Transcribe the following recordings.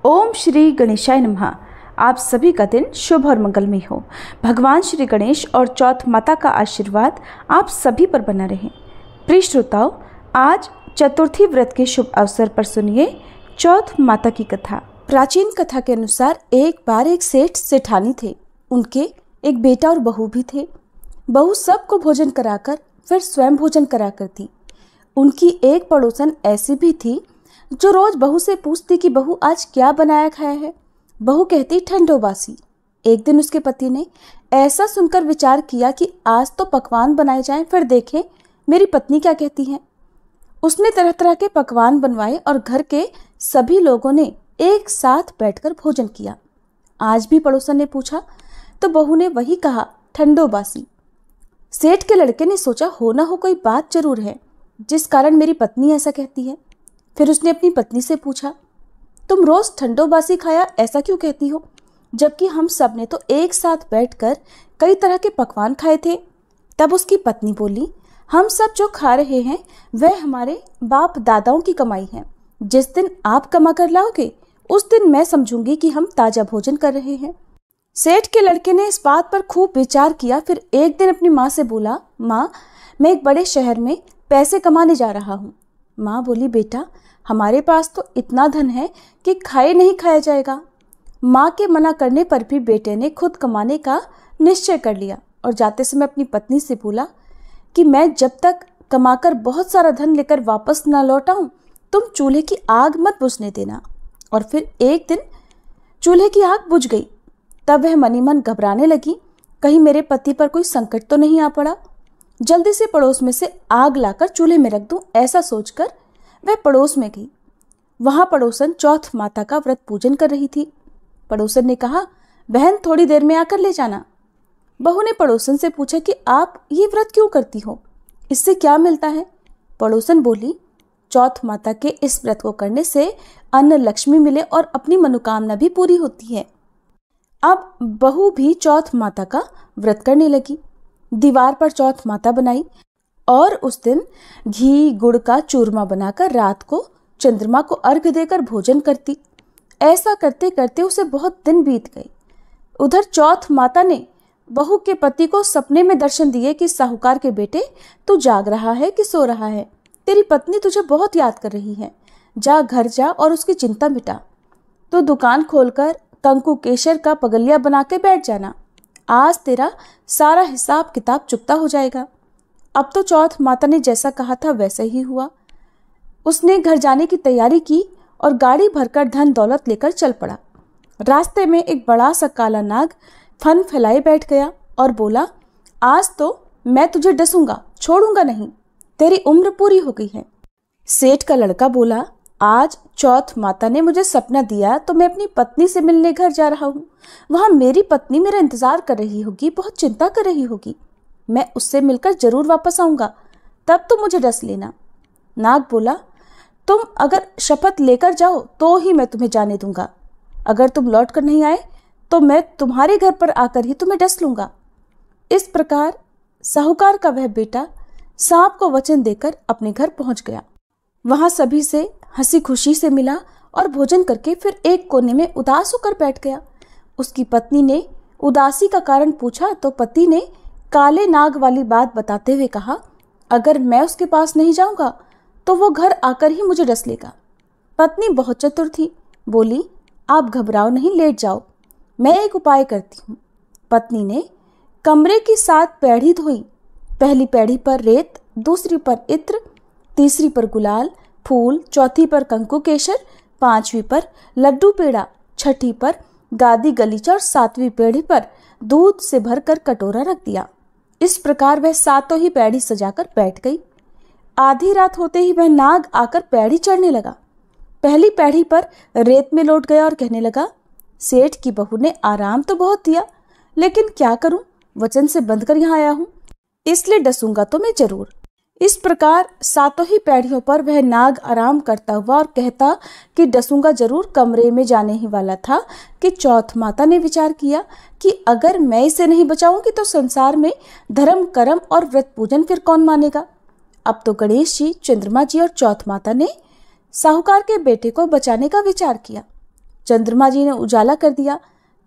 ओम श्री गणेशाय नमः। आप सभी का दिन शुभ और मंगलमय हो। भगवान श्री गणेश और चौथ माता का आशीर्वाद आप सभी पर बना रहे। प्रिय श्रोताओं, आज चतुर्थी व्रत के शुभ अवसर पर सुनिए चौथ माता की कथा। प्राचीन कथा के अनुसार एक बार एक सेठ सेठानी थे। उनके एक बेटा और बहू भी थे। बहू सबको भोजन कराकर फिर स्वयं भोजन करा करती। उनकी एक पड़ोसन ऐसी भी थी जो रोज बहू से पूछती कि बहू आज क्या बनाया खाया है। बहू कहती ठंडो बासी। एक दिन उसके पति ने ऐसा सुनकर विचार किया कि आज तो पकवान बनाए जाएं, फिर देखें मेरी पत्नी क्या कहती है। उसने तरह तरह के पकवान बनवाए और घर के सभी लोगों ने एक साथ बैठकर भोजन किया। आज भी पड़ोसन ने पूछा तो बहू ने वही कहा, ठंडो बासी। सेठ के लड़के ने सोचा हो ना हो कोई बात जरूर है जिस कारण मेरी पत्नी ऐसा कहती है। फिर उसने अपनी पत्नी से पूछा, तुम रोज ठंडो बासी खाया ऐसा क्यों कहती हो, जबकि हम सब ने तो एक साथ बैठकर कई तरह के पकवान खाए थे। तब उसकी पत्नी बोली, हम सब जो खा रहे हैं वह हमारे बाप दादाओं की कमाई है। जिस दिन आप कमा कर लाओगे उस दिन मैं समझूंगी कि हम ताजा भोजन कर रहे हैं। सेठ के लड़के ने इस बात पर खूब विचार किया। फिर एक दिन अपनी माँ से बोला, माँ मैं एक बड़े शहर में पैसे कमाने जा रहा हूँ। माँ बोली, बेटा हमारे पास तो इतना धन है कि खाए नहीं खाया जाएगा। माँ के मना करने पर भी बेटे ने खुद कमाने का निश्चय कर लिया और जाते समय अपनी पत्नी से बोला कि मैं जब तक कमाकर बहुत सारा धन लेकर वापस ना लौटाऊं तुम चूल्हे की आग मत बुझने देना। और फिर एक दिन चूल्हे की आग बुझ गई। तब वह मनी मन घबराने लगी, कहीं मेरे पति पर कोई संकट तो नहीं आ पड़ा। जल्दी से पड़ोस में से आग लाकर चूल्हे में रख दूं, ऐसा सोचकर वह पड़ोस में गई। वहां पड़ोसन चौथ माता का व्रत पूजन कर रही थी। पड़ोसन ने कहा, बहन थोड़ी देर में आकर ले जाना। बहू ने पड़ोसन से पूछा कि आप ये व्रत क्यों करती हो, इससे क्या मिलता है। पड़ोसन बोली, चौथ माता के इस व्रत को करने से अन्न लक्ष्मी मिले और अपनी मनोकामना भी पूरी होती है। अब बहू भी चौथ माता का व्रत करने लगी। दीवार पर चौथ माता बनाई और उस दिन घी गुड़ का चूरमा बनाकर रात को चंद्रमा को अर्घ्य देकर भोजन करती। ऐसा करते करते उसे बहुत दिन बीत गए। उधर चौथ माता ने बहू के पति को सपने में दर्शन दिए कि साहूकार के बेटे तू जाग रहा है कि सो रहा है, तेरी पत्नी तुझे बहुत याद कर रही है, जा घर जा और उसकी चिंता मिटा। तो दुकान खोलकर कंकु केशर का पगलिया बना के बैठ जाना, आज तेरा सारा हिसाब किताब चुकता हो जाएगा। अब तो चौथ माता ने जैसा कहा था वैसा ही हुआ। उसने घर जाने की तैयारी की और गाड़ी भरकर धन दौलत लेकर चल पड़ा। रास्ते में एक बड़ा सा काला नाग फन फैलाए बैठ गया और बोला, आज तो मैं तुझे डसूंगा, छोड़ूंगा नहीं, तेरी उम्र पूरी हो गई है। सेठ का लड़का बोला, आज चौथ माता ने मुझे सपना दिया तो मैं अपनी पत्नी से मिलने घर जा रहा हूँ। वहां मेरी पत्नी मेरा इंतजार कर रही होगी, बहुत चिंता कर रही होगी। मैं उससे मिलकर जरूर वापस आऊंगा, तब तो मुझे डस लेना। नाग बोला, तुम अगर शपथ लेकर जाओ तो ही मैं तुम्हें जाने दूंगा, अगर तुम लौट कर नहीं आए तो मैं तुम्हारे घर पर आकर ही तुम्हें डस लूंगा। इस प्रकार साहूकार का वह बेटा सांप को वचन देकर अपने घर पहुंच गया। वहां सभी से हंसी खुशी से मिला और भोजन करके फिर एक कोने में उदास होकर बैठ गया। उसकी पत्नी ने उदासी का कारण पूछा तो पति ने काले नाग वाली बात बताते हुए कहा, अगर मैं उसके पास नहीं जाऊंगा तो वो घर आकर ही मुझे डस लेगा। पत्नी बहुत चतुर थी, बोली, आप घबराओ नहीं, लेट जाओ, मैं एक उपाय करती हूँ। पत्नी ने कमरे की 7 पैड़ी धोई। पहली पैड़ी पर रेत, दूसरी पर इत्र, तीसरी पर गुलाल फूल, चौथी पर कंकु केशर, 5वीं पर लड्डू पेड़ा, 6ठी पर गादी गलीचा और 7वीं पैड़ी पर दूध से भरकर कटोरा रख दिया। इस प्रकार वह 7 ही पैड़ी सजाकर बैठ गई। आधी रात होते ही वह नाग आकर पैड़ी चढ़ने लगा। पहली पैड़ी पर रेत में लौट गया और कहने लगा, सेठ की बहू ने आराम तो बहुत दिया, लेकिन क्या करूं, वचन से बंध कर यहाँ आया हूं, इसलिए डसूंगा तो मैं जरूर। इस प्रकार 7 ही पैड़ियों पर वह नाग आराम करता हुआ और कहता कि डसूंगा जरूर कमरे में जाने ही वाला था कि चौथ माता ने विचार किया कि अगर मैं इसे नहीं बचाऊंगी तो संसार में धर्म कर्म और व्रत पूजन फिर कौन मानेगा। अब तो गणेश जी, चंद्रमा जी और चौथ माता ने साहूकार के बेटे को बचाने का विचार किया। चंद्रमा जी ने उजाला कर दिया।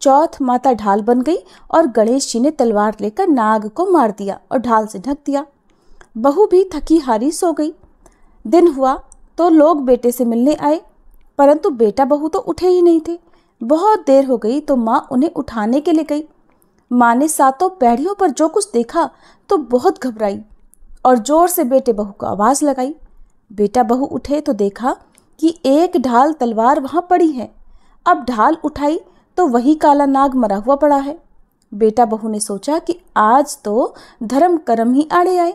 चौथ माता ढाल बन गई और गणेश जी ने तलवार लेकर नाग को मार दिया और ढाल से ढक दिया। बहू भी थकी हारी सो गई। दिन हुआ तो लोग बेटे से मिलने आए, परंतु बेटा बहू तो उठे ही नहीं थे। बहुत देर हो गई तो माँ उन्हें उठाने के लिए गई। माँ ने सातों पैड़ियों पर जो कुछ देखा तो बहुत घबराई और जोर से बेटे बहू को आवाज़ लगाई। बेटा बहू उठे तो देखा कि एक ढाल तलवार वहाँ पड़ी है। अब ढाल उठाई तो वही काला नाग मरा हुआ पड़ा है। बेटा बहू ने सोचा कि आज तो धर्म कर्म ही आड़े आए,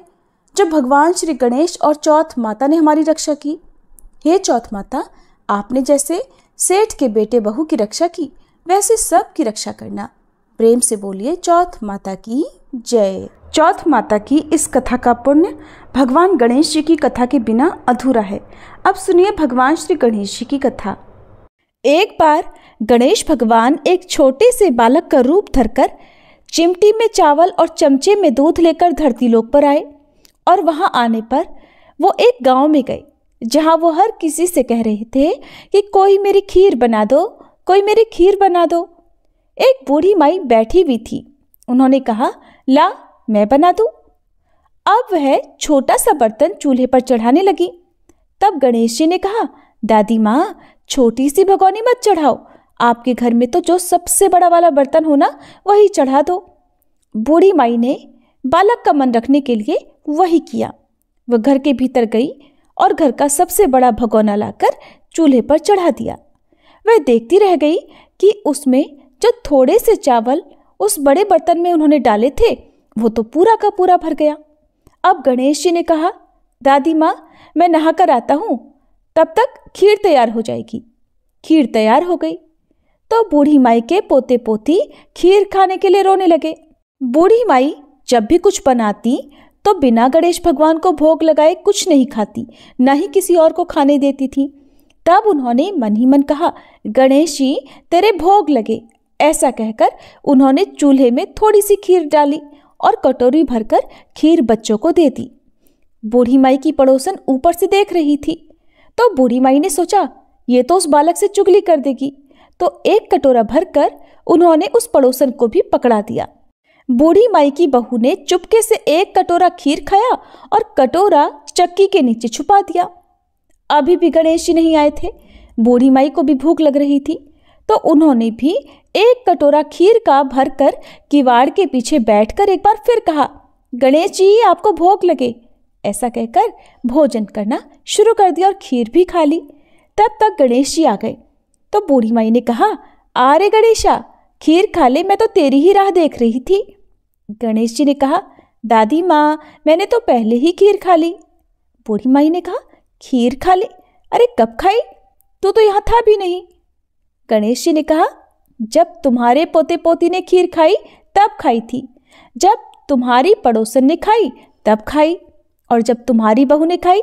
जब भगवान श्री गणेश और चौथ माता ने हमारी रक्षा की। हे चौथ माता, आपने जैसे सेठ के बेटे बहू की रक्षा की, वैसे सब की रक्षा करना। प्रेम से बोलिए चौथ माता की जय। चौथ माता की इस कथा का पुण्य भगवान गणेश जी की कथा के बिना अधूरा है। अब सुनिए भगवान श्री गणेश जी की कथा। एक बार गणेश भगवान एक छोटे से बालक का रूप धरकर चिमटी में चावल और चमचे में दूध लेकर धरती लोक पर आए और वहां आने पर वो एक गांव में गए, जहां वो हर किसी से कह रहे थे कि कोई मेरी खीर बना दो, कोई मेरी खीर बना दो। एक बूढ़ी माई बैठी हुई थी। उन्होंने कहा, ला मैं बना दूं। अब वह छोटा सा बर्तन चूल्हे पर चढ़ाने लगी। तब गणेश जी ने कहा, दादी माँ, छोटी सी भगोनी मत चढ़ाओ, आपके घर में तो जो सबसे बड़ा वाला बर्तन हो ना, वही चढ़ा दो। बूढ़ी माई ने बालक का मन रखने के लिए वही किया। वह घर के भीतर गई और घर का सबसे बड़ा भगोना लाकर चूल्हे पर चढ़ा दिया। वह देखती रह गई कि उसमें जो थोड़े से चावल उस बड़े बर्तन में उन्होंने डाले थे, वो तो पूरा का पूरा भर गया। अब गणेश जी ने कहा, दादी माँ, मैं नहाकर आता हूँ, तब तक खीर तैयार हो जाएगी। खीर तैयार हो गई तो बूढ़ी माई के पोते पोती खीर खाने के लिए रोने लगे। बूढ़ी माई जब भी कुछ बनाती तो बिना गणेश भगवान को भोग लगाए कुछ नहीं खाती, न ही किसी और को खाने देती थी। तब उन्होंने मन ही मन कहा, गणेश जी तेरे भोग लगे। ऐसा कहकर उन्होंने चूल्हे में थोड़ी सी खीर डाली और कटोरी भरकर खीर बच्चों को दे दी। बूढ़ी माई की पड़ोसन ऊपर से देख रही थी, तो बूढ़ी माई ने सोचा, ये तो उस बालक से चुगली कर देगी। तो एक कटोरा भरकर उन्होंने उस पड़ोसन को भी पकड़ा दिया। बूढ़ी माई की बहू ने चुपके से एक कटोरा खीर खाया और कटोरा चक्की के नीचे छुपा दिया। अभी भी गणेश जी नहीं आए थे। बूढ़ी माई को भी भूख लग रही थी, तो उन्होंने भी एक कटोरा खीर का भरकर किवाड़ के पीछे बैठकर एक बार फिर कहा, गणेश जी आपको भूख लगे। ऐसा कहकर भोजन करना शुरू कर दिया और खीर भी खा ली। तब तक गणेश जी आ गए। तो बूढ़ी माई ने कहा, अरे गणेशा, खीर खा ले, मैं तो तेरी ही राह देख रही थी। गणेश जी ने कहा, दादी माँ, मैंने तो पहले ही खीर खा ली। बूढ़ी माई ने कहा, खीर खा ली? अरे कब खाई? तू तो यहाँ था भी नहीं। गणेश जी ने कहा, जब तुम्हारे पोते पोती ने खीर खाई तब खाई थी, जब तुम्हारी पड़ोसन ने खाई तब खाई, और जब तुम्हारी बहू ने खाई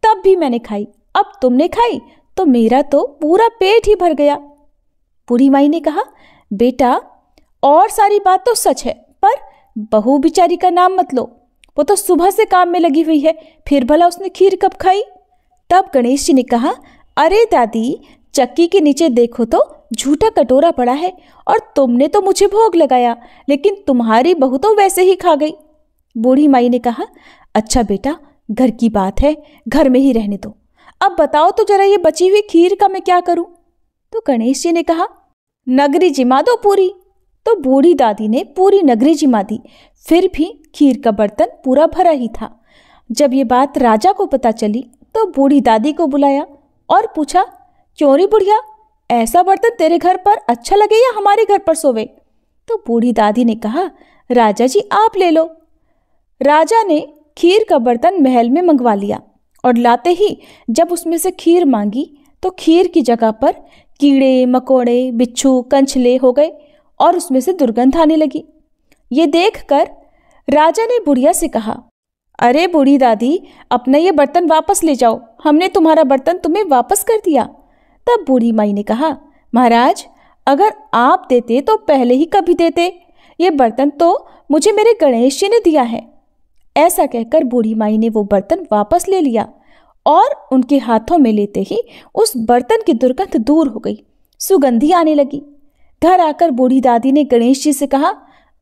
तब भी मैंने खाई। अब तुमने खाई तो मेरा तो पूरा पेट ही भर गया। बूढ़ी माई ने कहा, बेटा, और सारी बात तो सच है, पर बहू बिचारी का नाम मत लो। वो तो सुबह से काम में लगी हुई है, फिर भला उसने खीर कब खाई? तब गणेश जी ने कहा, अरे दादी, चक्की के नीचे देखो तो झूठा कटोरा पड़ा है, और तुमने तो मुझे भोग लगाया, लेकिन तुम्हारी बहू तो वैसे ही खा गई। बूढ़ी माई ने कहा, अच्छा बेटा, घर की बात है, घर में ही रहने दो। अब बताओ तो जरा, ये बची हुई खीर का मैं क्या करूं? तो गणेश जी ने कहा, नगरी जिमा दो पूरी। तो बूढ़ी दादी ने पूरी नगरी जिमा दी, फिर भी खीर का बर्तन पूरा भरा ही था। जब ये बात राजा को पता चली तो बूढ़ी दादी को बुलाया और पूछा, क्यों रे बुढ़िया, ऐसा बर्तन तेरे घर पर अच्छा लगे या हमारे घर पर सोवे? तो बूढ़ी दादी ने कहा, राजा जी आप ले लो। राजा ने खीर का बर्तन महल में मंगवा लिया और लाते ही जब उसमें से खीर मांगी तो खीर की जगह पर कीड़े मकोड़े, बिच्छू, कंछले हो गए और उसमें से दुर्गंध आने लगी। ये देखकर राजा ने बुढ़िया से कहा, अरे बूढ़ी दादी, अपना ये बर्तन वापस ले जाओ, हमने तुम्हारा बर्तन तुम्हें वापस कर दिया। तब बूढ़ी माई ने कहा, महाराज, अगर आप देते तो पहले ही कभी देते, ये बर्तन तो मुझे मेरे गणेश जी ने दिया है। ऐसा कहकर बूढ़ी माई ने वो बर्तन वापस ले लिया और उनके हाथों में लेते ही उस बर्तन की दुर्गंध दूर हो गई। सुगंधी आने लगी। घर आकर बूढ़ी दादी ने गणेश जी से कहा,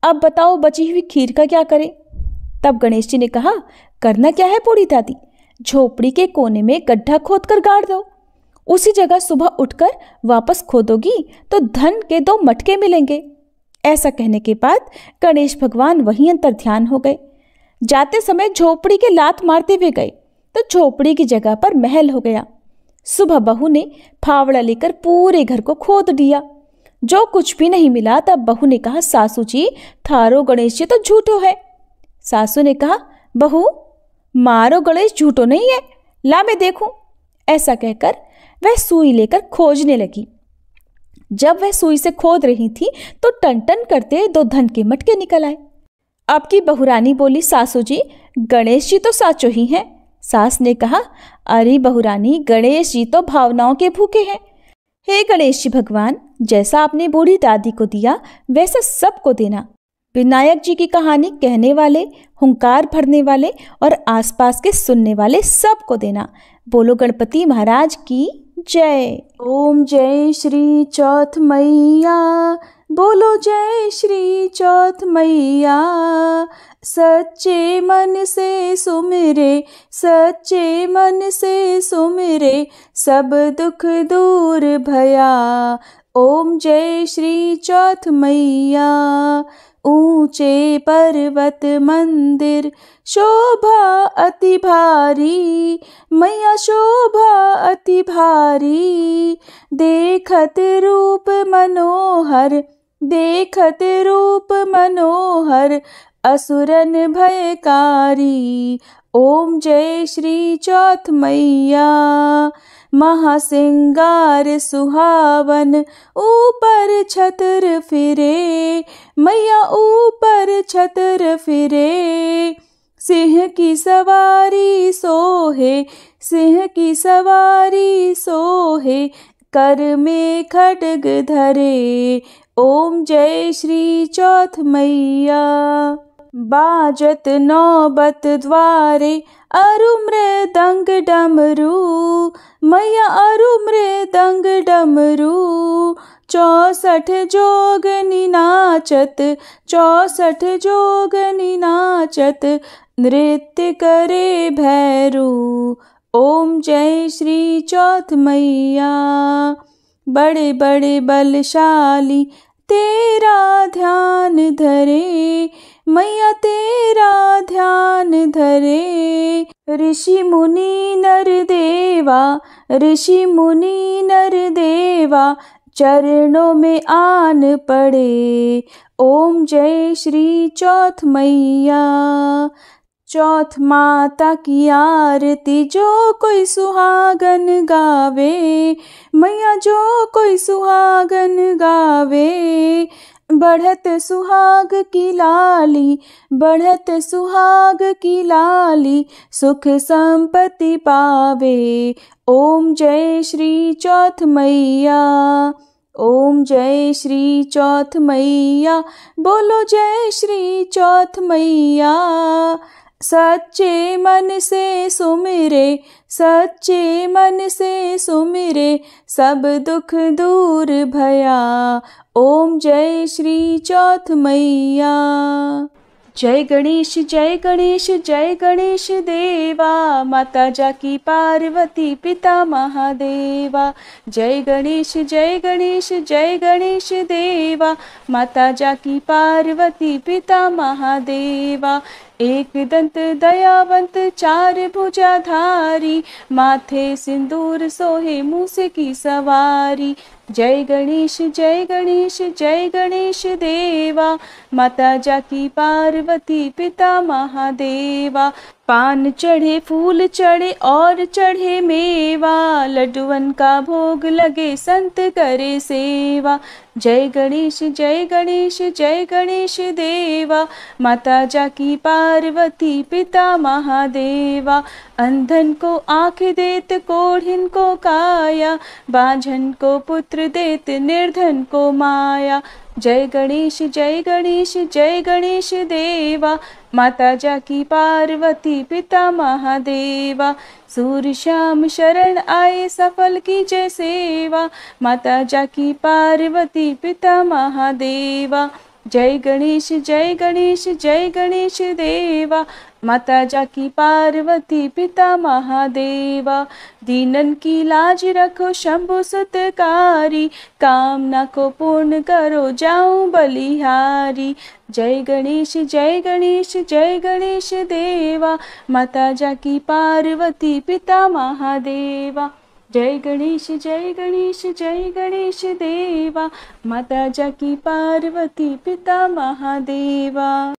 अब बताओ बची हुई खीर का क्या करें। तब गणेश जी ने कहा, करना क्या है बूढ़ी दादी, झोपड़ी के कोने में गड्ढा खोदकर गाड़ दो। उसी जगह सुबह उठकर वापस खोदोगी तो धन के 2 मटके मिलेंगे। ऐसा कहने के बाद गणेश भगवान वहीं अंतर्ध्यान हो गए। जाते समय झोपड़ी के लात मारते हुए गए तो झोपड़ी की जगह पर महल हो गया। सुबह बहू ने फावड़ा लेकर पूरे घर को खोद दिया। जो कुछ भी नहीं मिला तब बहू ने कहा, सासू जी थारो गणेश जी तो झूठो है। सासू ने कहा, बहू मारो गणेश झूठो नहीं है, ला मैं देखूं। ऐसा कहकर वह सुई लेकर खोजने लगी। जब वह सुई से खोद रही थी तो टन टन करते 2 धन के मटके निकल आए। अब की बहुरानी बोली, सासू जी गणेश जी तो साचो ही हैं। सास ने कहा, अरे बहुरानी गणेश जी तो भावनाओं के भूखे हैं। हे गणेश जी भगवान, जैसा आपने बूढ़ी दादी को दिया वैसा सबको देना। विनायक जी की कहानी कहने वाले, हुंकार भरने वाले और आसपास के सुनने वाले सबको देना। बोलो गणपति महाराज की जय। ओम जय श्री चौथ मैया, बोलो जय श्री चौथ मैया। सच्चे मन से सुमिरे, सच्चे मन से सुमिरे, सब दुख दूर भया। ओम जय श्री चौथ मैया। ऊंचे पर्वत मंदिर शोभा अति भारी, मैया शोभा अति भारी। देखत रूप मनोहर, देखत रूप मनोहर, असुरन भयकारी। ओम जय श्री चौथ मैया। महासिंगार सुहावन, ऊपर छतर फिरे, मैया ऊपर छतर फिरे। सिंह की सवारी सोहे, सिंह की सवारी सोहे, कर में खड्ग धरे। ओम जय श्री चौथ मैया। बाजत नौबत द्वारे, अरु मृदंग डमरू, मैया अरु मृदंग डमरू। 64 जोगनी नाचत, 64 जोगनी नाचत, नृत्य करे भैरू। ओम जय श्री चौथ मैया। बड़े बड़े बलशाली तेरा ध्यान धरे, मैया तेरा ध्यान धरे। ऋषि मुनि नर देवा, ऋषि मुनि नर देवा, चरणों में आन पड़े। ओम जय श्री चौथ मैया। चौथ माता की आरती जो कोई सुहागन गावे, मैया जो कोई सुहागन गावे। बढ़त सुहाग की लाली, बढ़त सुहाग की लाली, सुख संपत्ति पावे। ओम जय श्री चौथ मैया। ओम जय श्री चौथ मैया, बोलो जय श्री चौथ मैया। सच्चे मन से सुमिरे, सच्चे मन से सुमिरे, सब दुख दूर भया। ओम जय श्री चौथ मैया। जय गणेश जय गणेश जय गणेश देवा, माता जाकी पार्वती पिता महादेवा। जय गणेश जय गणेश जय गणेश देवा, माता जाकी पार्वती पिता महादेवा। एक दंत दयावंत चार भुजाधारी, माथे सिंदूर सोहे मूस की सवारी। जय गणेश जय गणेश जय गणेश देवा, माता जाकी पार्वती पिता महादेवा। पान चढ़े फूल चढ़े और चढ़े मेवा, लड्डुअन का भोग लगे संत करे सेवा। जय गणेश जय गणेश जय गणेश देवा, माता जाकी पार्वती पिता महादेवा। अंधन को आँख देत कोढ़िन को काया, बांझन को पुत्र देत निर्धन को माया। जय गणेश जय गणेश जय गणेश देवा, माता जाकी पार्वती पिता महादेवा। सूर्य श्याम शरण आए सफल की जय सेवा, माता जाकी पार्वती पिता महादेवा। जय गणेश जय गणेश जय गणेश देवा, माता जाकी पार्वती पिता महादेवा। दीनन की लाज रखो शंभु सत्कारी, कामना को पूर्ण करो जाऊं बलिहारी। जय गणेश जय गणेश जय गणेश देवा, माता जाकी पार्वती पिता महादेवा। जय गणेश जय गणेश जय गणेश देवा, माता जाकी पार्वती पिता महादेवा।